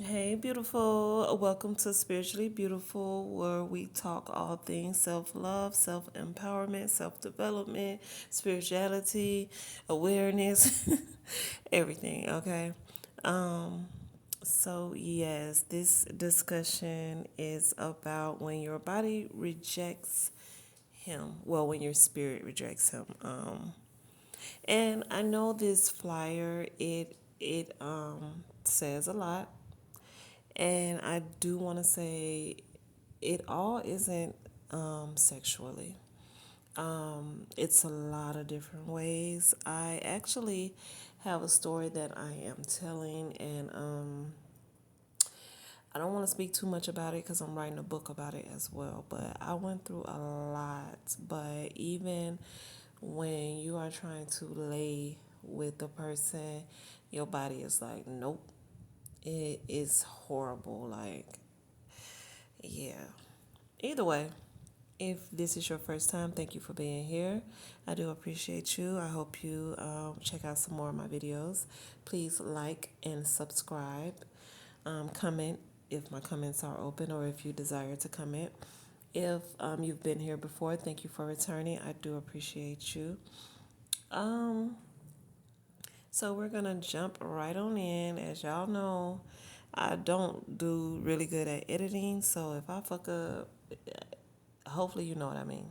Hey, beautiful. Welcome to Spiritually Beautiful, where we talk all things self love, self empowerment, self development, spirituality, awareness, everything, okay? Um, yes, this discussion is about when your body rejects him. Well, when your spirit rejects him. And I know this flyer, it says a lot, and I do want to say it all isn't sexually. It's a lot of different ways. I actually have a story that I am telling, and I don't want to speak too much about it because I'm writing a book about it as well. But I went through a lot. But even when you are trying to lay with the person, your body is like, nope. It is horrible. Like, yeah. Either way, if this is your first time, thank you for being here. I do appreciate you. I hope you check out some more of my videos. Please like and subscribe. Comment if my comments are open or if you desire to comment. If you've been here before, thank you for returning. I do appreciate you. Um, so we're gonna jump right on in. As y'all know, I don't do really good at editing, so if I fuck up, hopefully you know what I mean.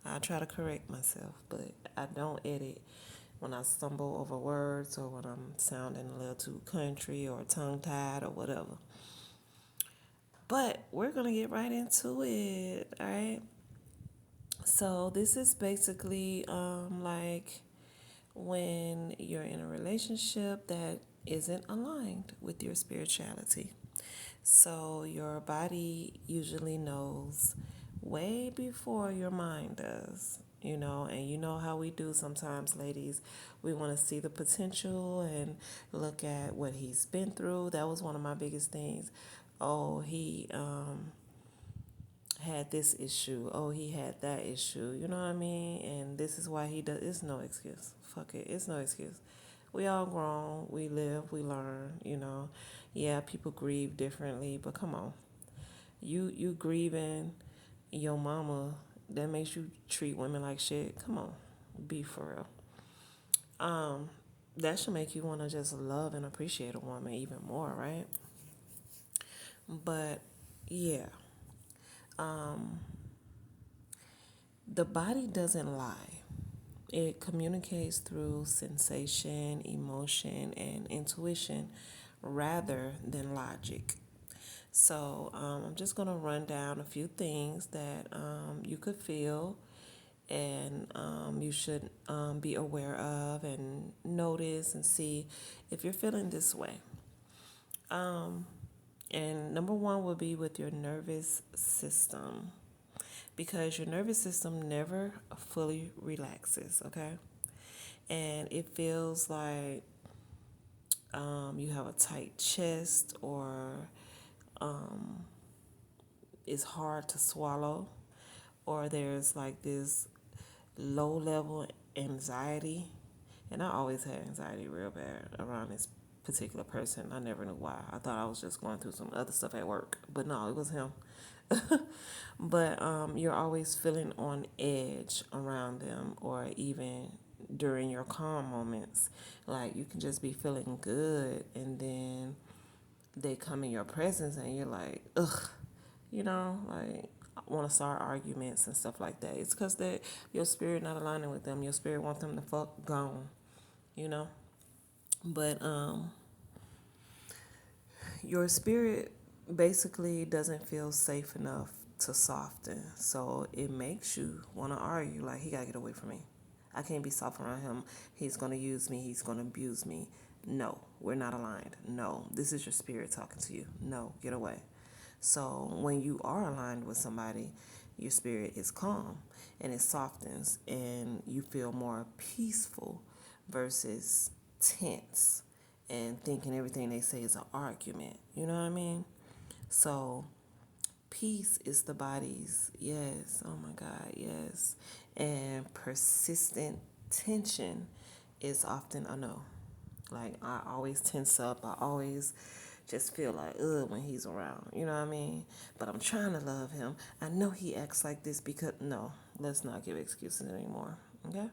I try to correct myself, but I don't edit when I stumble over words or when I'm sounding a little too country or tongue tied or whatever. But we're gonna get right into it, all right? So this is basically like when you're in a relationship that isn't aligned with your spirituality. So your body usually knows way before your mind does, and you know how we do sometimes, ladies. We want to see the potential and look at what he's been through. That was one of my biggest things. Oh, he had this issue. Oh, he had that issue. You know what I mean? And this is why he does. It's no excuse. Fuck it. It's no excuse. We all grown. We live. We learn. Yeah, people grieve differently, but come on. You grieving your mama, that makes you treat women like shit. Come on. Be for real. That should make you want to just love and appreciate a woman even more, right? But yeah, the body doesn't lie. It communicates through sensation, emotion, and intuition rather than logic. So I'm just going to run down a few things that you could feel and you should be aware of and notice and see if you're feeling this way. And number one will be with your nervous system because your nervous system never fully relaxes, okay? And it feels like you have a tight chest or it's hard to swallow or there's like this low level anxiety. And I always had anxiety real bad around this particular person. I never knew why. I thought I was just going through some other stuff at work, but no, it was him. But you're always feeling on edge around them or even during your calm moments. Like you can just be feeling good and then they come in your presence and you're like, ugh, like want to start arguments and stuff like that. It's because that your spirit not aligning with them. Your spirit want them to fuck gone, you know. But your spirit basically doesn't feel safe enough to soften, so it makes you want to argue. Like he gotta get away from me. I can't be soft around him. He's gonna use me. He's gonna abuse me. No, we're not aligned. No, this is your spirit talking to you. No, get away. So when you are aligned with somebody, your spirit is calm and it softens and you feel more peaceful versus tense and thinking everything they say is an argument. You know what I mean? So peace is the body's, yes, oh my God, yes. And persistent tension is often a no. Like I always tense up. I always just feel like ugh when he's around. You know what I mean? But I'm trying to love him. I know he acts like this because no, let's not give excuses anymore. Okay.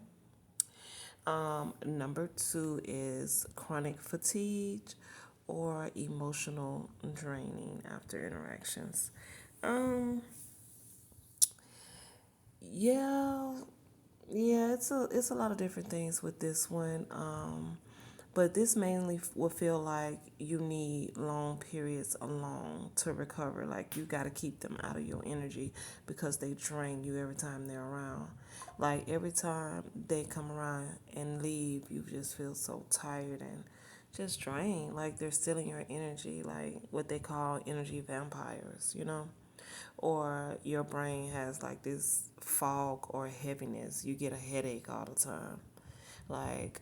Number two is chronic fatigue or emotional draining after interactions. Um, yeah, yeah, it's a lot of different things with this one. But this mainly will feel like you need long periods alone to recover. Like you got to keep them out of your energy because they drain you every time they're around. Like every time they come around and leave, you just feel so tired and just drained. Like they're stealing your energy, like what they call energy vampires, you know? Or your brain has like this fog or heaviness. You get a headache all the time. Like,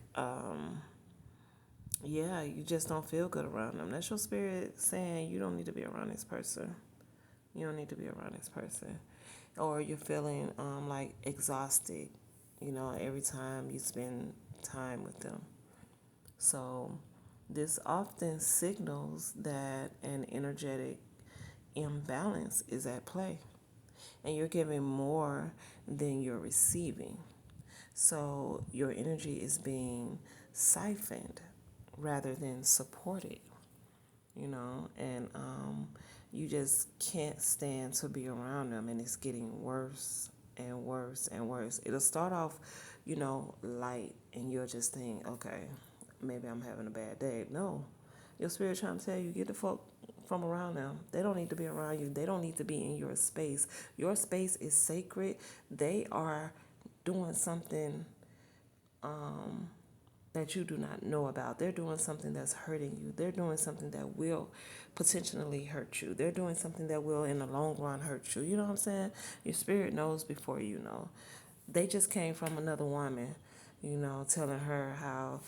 yeah, you just don't feel good around them. That's your spirit saying you don't need to be around this person. You don't need to be around this person. Or you're feeling like exhausted, every time you spend time with them. So, this often signals that an energetic imbalance is at play and you're giving more than you're receiving. So, your energy is being siphoned rather than supported, and you just can't stand to be around them, and it's getting worse and worse and worse. It'll start off, light, and you'll just think, okay, maybe I'm having a bad day. No, your spirit trying to tell you, get the fuck from around them. They don't need to be around you. They don't need to be in your space. Your space is sacred. They are doing something that you do not know about. They're doing something that's hurting you. They're doing something that will potentially hurt you. They're doing something that will, in the long run, hurt you. You know what I'm saying? Your spirit knows before you know. They just came from another woman, telling her how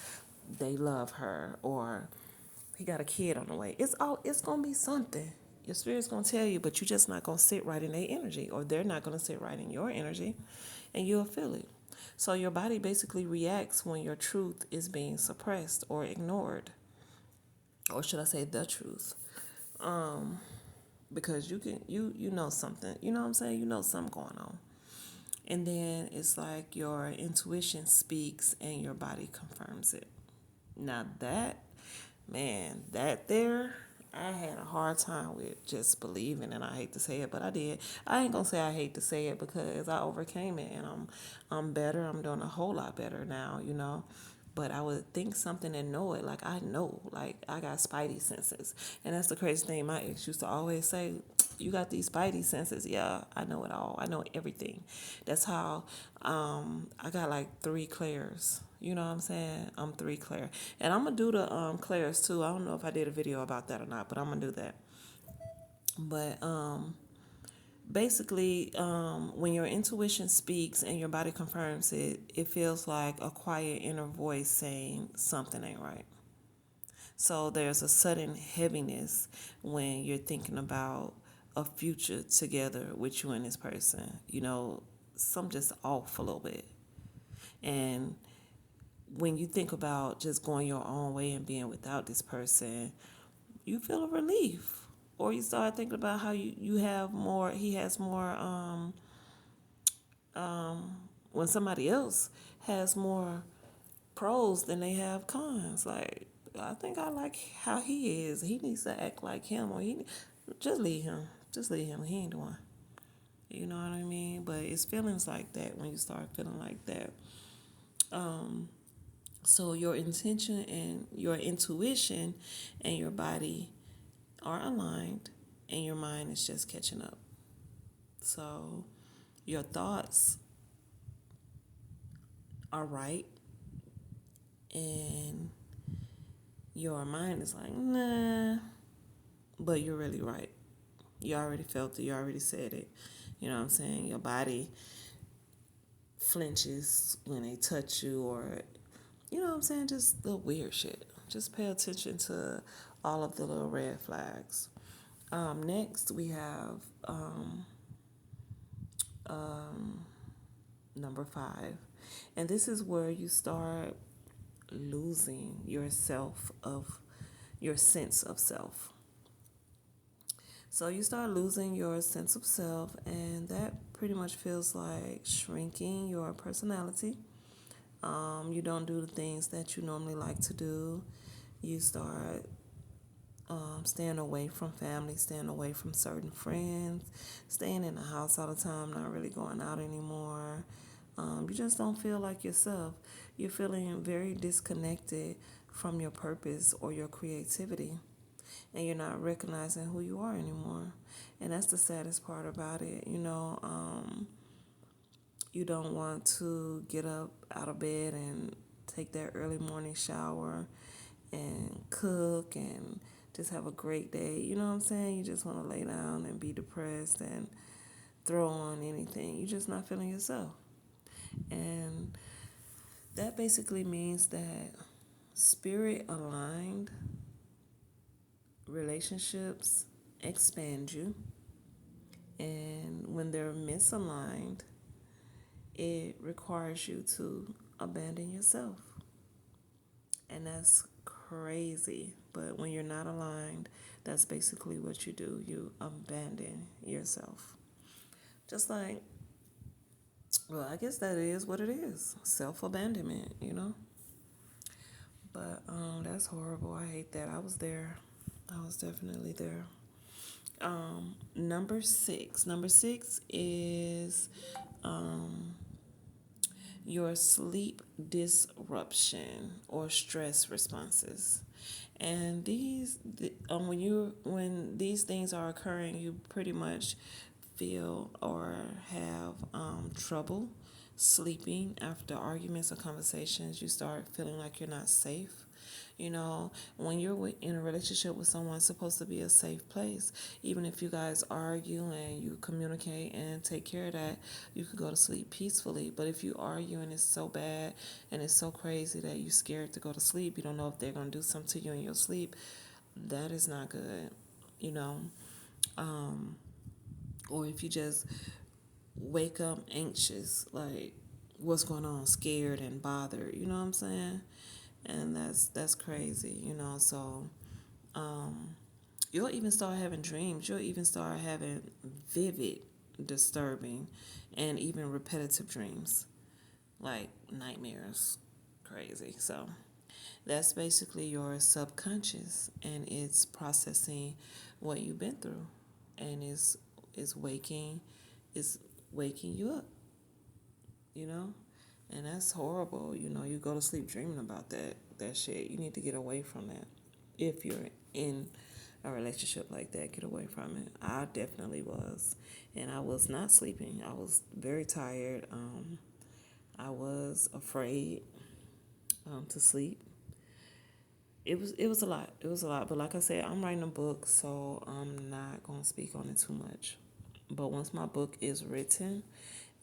they love her or he got a kid on the way. It's gonna be something. Your spirit's gonna tell you, but you're just not gonna sit right in their energy, or they're not gonna sit right in your energy, and you'll feel it. So your body basically reacts when your truth is being suppressed or ignored, or should I say the truth? Because you know something. You know what I'm saying? You know something going on. And then it's like your intuition speaks and your body confirms it. Now that, man, that there, I had a hard time with just believing, and I hate to say it, but I did. I ain't gonna say I hate to say it because I overcame it, and I'm better. I'm doing a whole lot better now. But I would think something and know it. Like I know, like I got spidey senses, and that's the crazy thing. My ex used to always say, "You got these spidey senses." Yeah, I know it all. I know everything. That's how I got like three clairs. You know what I'm saying? I'm three clair, and I'm gonna do the clairs too. I don't know if I did a video about that or not, but I'm gonna do that. But basically, when your intuition speaks and your body confirms it, it feels like a quiet inner voice saying something ain't right. So there's a sudden heaviness when you're thinking about a future together with you and this person. Some just off a little bit. And when you think about just going your own way and being without this person, you feel a relief. Or you start thinking about how you have more, he has more, when somebody else has more pros than they have cons. Like, I think I like how he is. He needs to act like him, or just leave him. Just leave him. He ain't the one. You know what I mean? But it's feelings like that when you start feeling like that. So your intention and your intuition and your body are aligned, and your mind is just catching up. So your thoughts are right, and your mind is like, nah, but you're really right. You already felt it, you already said it. You know what I'm saying? Your body flinches when they touch you, or, you know what I'm saying? Just the weird shit. Just pay attention to all of the little red flags. Next, we have number 5. And this is where you start losing your sense of self. So you start losing your sense of self, and that pretty much feels like shrinking your personality. You don't do the things that you normally like to do. You start staying away from family, staying away from certain friends, staying in the house all the time, not really going out anymore. You just don't feel like yourself. You're feeling very disconnected from your purpose or your creativity, and you're not recognizing who you are anymore. And that's the saddest part about it. You don't want to get up out of bed and take that early morning shower and cook and just have a great day. You know what I'm saying? You just want to lay down and be depressed and throw on anything. You're just not feeling yourself. And that basically means that spirit aligned relationships expand you. And when they're misaligned, it requires you to abandon yourself. And that's crazy. But when you're not aligned, that's basically what you do. You abandon yourself. Just like, well, I guess that is what it is, self abandonment, you know? But that's horrible. I hate that. I was there. I was definitely there. Number six. Number six is your sleep disruption or stress responses. And when these things are occurring, you pretty much feel or have trouble sleeping after arguments or conversations. You start feeling like you're not safe. When you're in a relationship with someone, it's supposed to be a safe place. Even if you guys argue and you communicate and take care of that, you could go to sleep peacefully. But if you argue and it's so bad and it's so crazy that you're scared to go to sleep, you don't know if they're going to do something to you in your sleep, that is not good, you know. Or if you just wake up anxious, like what's going on, scared and bothered, you know what I'm saying? And that's crazy, So you'll even start having dreams. You'll even start having vivid, disturbing, and even repetitive dreams, like nightmares. Crazy. So that's basically your subconscious, and it's processing what you've been through, and is is waking you up. You know, and that's horrible. You go to sleep dreaming about that shit. You need to get away from that. If you're in a relationship like that, get away from it. I definitely was, and I was not sleeping. I was very tired. I was afraid to sleep. It was a lot. It was a lot. But like I said, I'm writing a book, so I'm not gonna speak on it too much. But once my book is written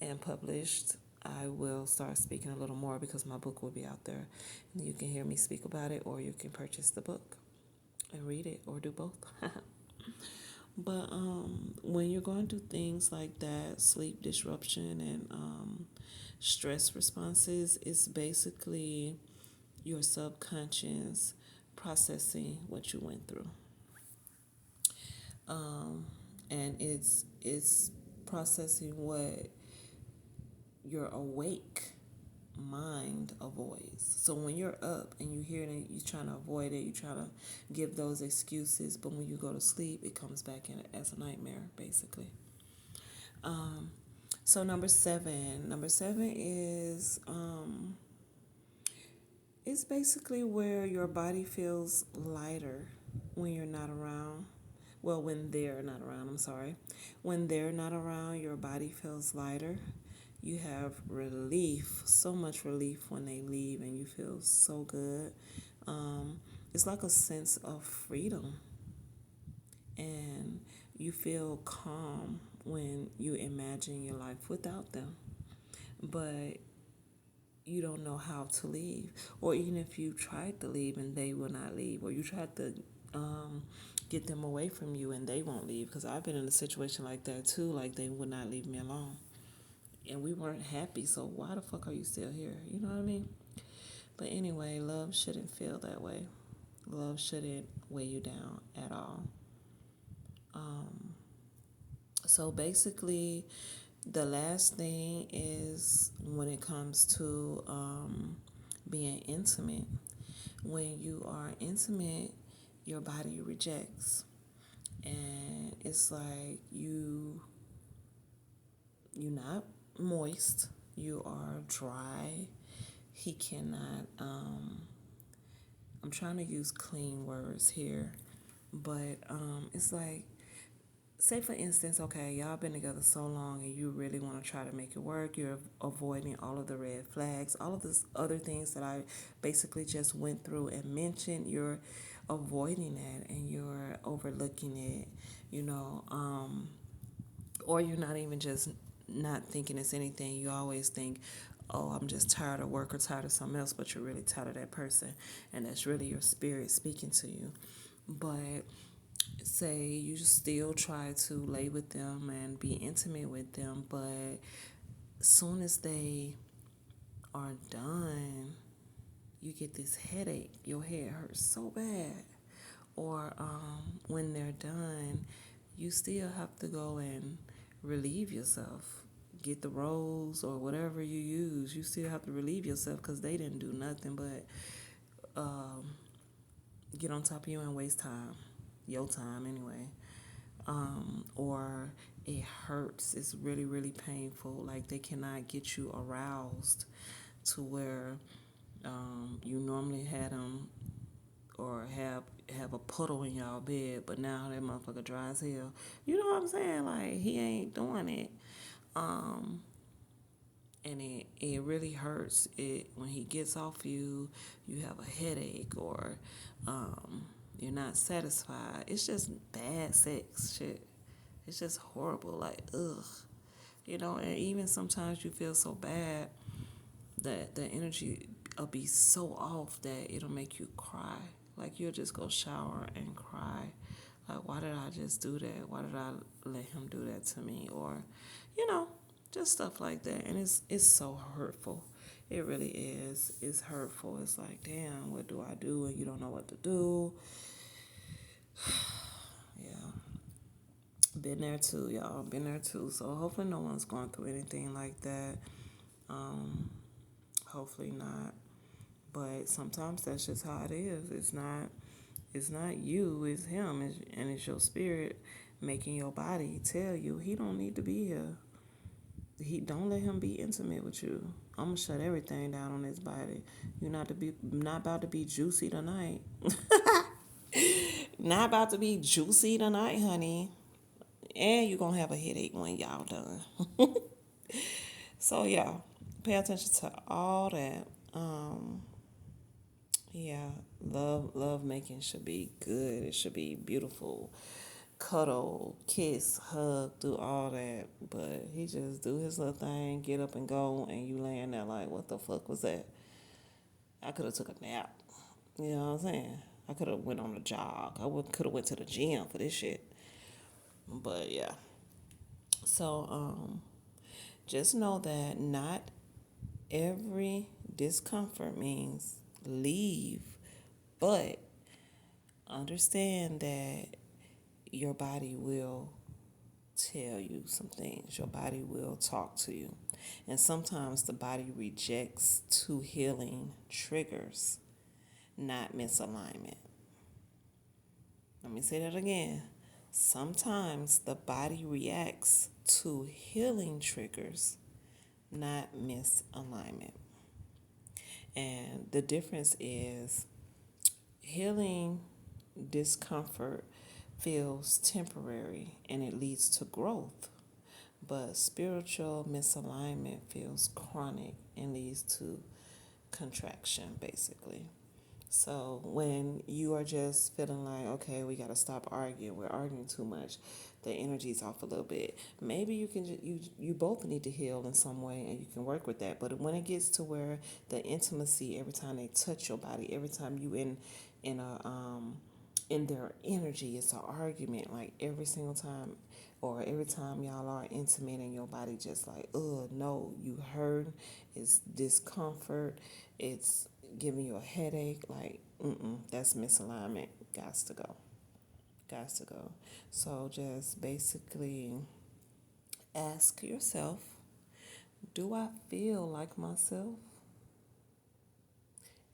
and published, I will start speaking a little more because my book will be out there. And you can hear me speak about it, or you can purchase the book and read it, or do both. But when you're going through things like that, sleep disruption and stress responses, it's basically your subconscious processing what you went through. And it's processing what your awake mind avoids. So when you're up and you hear it, you're trying to avoid it, you're trying to give those excuses, but when you go to sleep, it comes back in as a nightmare, basically. So number seven is it's basically where your body feels lighter when you're not around. Well, when they're not around, I'm sorry. When they're not around, your body feels lighter. You have relief, so much relief when they leave, and you feel so good. It's like a sense of freedom, and you feel calm when you imagine your life without them. But you don't know how to leave, or even if you tried to leave and they will not leave, or you tried to get them away from you and they won't leave. Because I've been in a situation like that too, like they would not leave me alone, and we weren't happy. So why the fuck are you still here? You know what I mean? But anyway, love shouldn't feel that way. Love shouldn't weigh you down at all. So basically, the last thing is when it comes to being intimate. When you are intimate, your body rejects, and it's like you're not moist. You are dry. He cannot. I'm trying to use clean words here, but it's like, say for instance, okay, y'all been together so long and you really want to try to make it work. You're avoiding all of the red flags, all of this other things that I basically just went through and mentioned. You're avoiding it and you're overlooking it, you know, or you're not even just not thinking it's anything. You always think, oh, I'm just tired of work or tired of something else, but you're really tired of that person, and that's really your spirit speaking to you. But say you still try to lay with them and be intimate with them, but soon as they are done, you get this headache. Your head hurts so bad. Or when they're done, you still have to go and relieve yourself. Get the rose or whatever you use. You still have to relieve yourself because they didn't do nothing but get on top of you and waste time. Your time, anyway. Or it hurts. It's really, really painful. Like they cannot get you aroused to where you normally had them or have a puddle in y'all bed, but now that motherfucker dry as hell. You know what I'm saying? Like he ain't doing it. And it really hurts it when he gets off you. You have a headache or you're not satisfied. It's just bad sex shit. It's just horrible. Like ugh, you know. And even sometimes you feel so bad that the energy will be so off that it'll make you cry. Like you'll just go shower and cry. Like why did I just do that? Why did I let him do that to me? Or, you know, just stuff like that. And it's so hurtful. It really is. It's hurtful. It's like, damn, what do I do? And you don't know what to do. Yeah. Been there too, y'all. Been there too. So hopefully no one's going through anything like that. Hopefully not. But sometimes that's just how it is. It's not you, it's him, and it's your spirit making your body tell you he don't need to be here. He don't let him be intimate with you. I'm gonna shut everything down on his body. You're not about to be juicy tonight. Not about to be juicy tonight, honey. And you're gonna have a headache when y'all done. So yeah, pay attention to all that. Yeah, love making should be good. It should be beautiful. Cuddle, kiss, hug, do all that. But he just do his little thing, get up and go, and you laying there like, what the fuck was that? I could have took a nap. You know what I'm saying? I could have went on a jog. Could have went to the gym for this shit. But yeah. So just know that not every discomfort means leave, but understand that your body will tell you some things. Your body will talk to you. And sometimes the body rejects to healing triggers, not misalignment. Let me say that again. Sometimes the body reacts to healing triggers, not misalignment. And the difference is healing discomfort feels temporary and it leads to growth, but spiritual misalignment feels chronic and leads to contraction, basically. So when you are just feeling like, okay, we got to stop arguing, we're arguing too much, the energy's off a little bit. Maybe you can you both need to heal in some way, and you can work with that. But when it gets to where the intimacy, every time they touch your body, every time you in a in their energy, it's an argument. Like every single time, or every time y'all are intimate, and your body just like, no, you hurt. It's discomfort. It's giving you a headache, like, that's misalignment. Gots to go. Gots to go. So just basically ask yourself, do I feel like myself?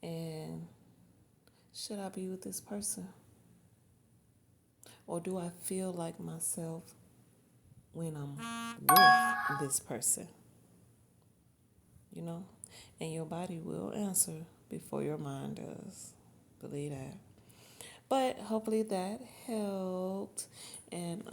And should I be with this person? Or do I feel like myself when I'm with this person? You know? And your body will answer before your mind does. Believe that. But hopefully that helped. And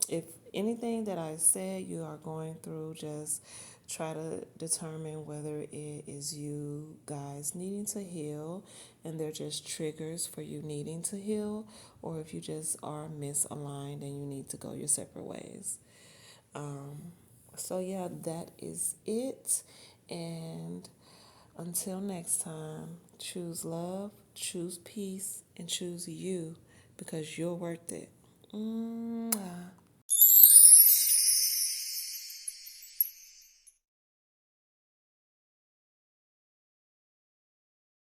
if anything that I said you are going through, just try to determine whether it is you guys needing to heal and they're just triggers for you needing to heal, or if you just are misaligned and you need to go your separate ways. So, yeah, that is it. And until next time, choose love, choose peace, and choose you because you're worth it.